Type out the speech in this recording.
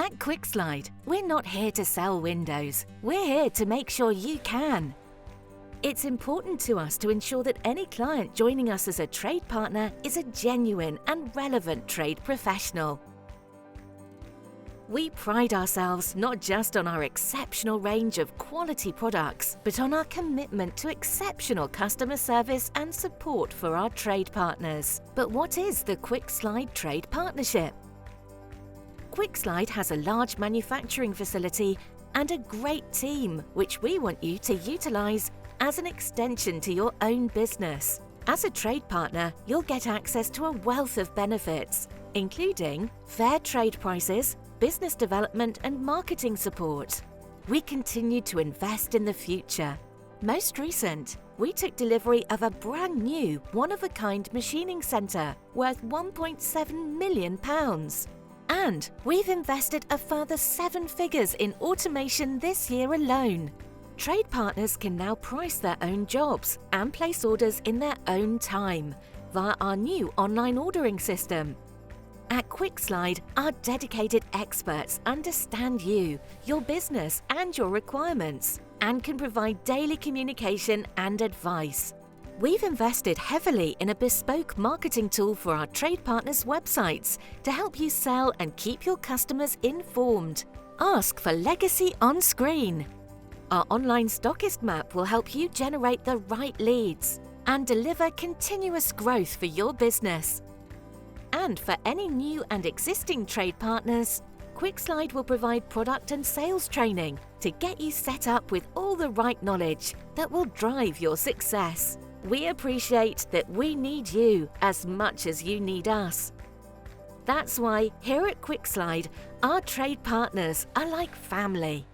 At Quickslide, we're not here to sell windows. We're here to make sure you can. It's important to us to ensure that any client joining us as a trade partner is a genuine and relevant trade professional. We pride ourselves not just on our exceptional range of quality products, but on our commitment to exceptional customer service and support for our trade partners. But what is the Quickslide Trade Partnership? Quickslide has a large manufacturing facility and a great team, which we want you to utilize as an extension to your own business. As a trade partner, you'll get access to a wealth of benefits, including fair trade prices, business development and marketing support. We continue to invest in the future. Most recent, we took delivery of a brand new, one-of-a-kind machining centre worth £1.7 million. And we've invested a further 7 figures in automation this year alone. Trade partners can now price their own jobs and place orders in their own time via our new online ordering system. At Quickslide, our dedicated experts understand you, your business and your requirements, and can provide daily communication and advice. We've invested heavily in a bespoke marketing tool for our trade partners' websites to help you sell and keep your customers informed. Ask for Legacy on screen. Our online stockist map will help you generate the right leads and deliver continuous growth for your business. And for any new and existing trade partners, Quickslide will provide product and sales training to get you set up with all the right knowledge that will drive your success. We appreciate that we need you as much as you need us. That's why here at Quickslide, our trade partners are like family.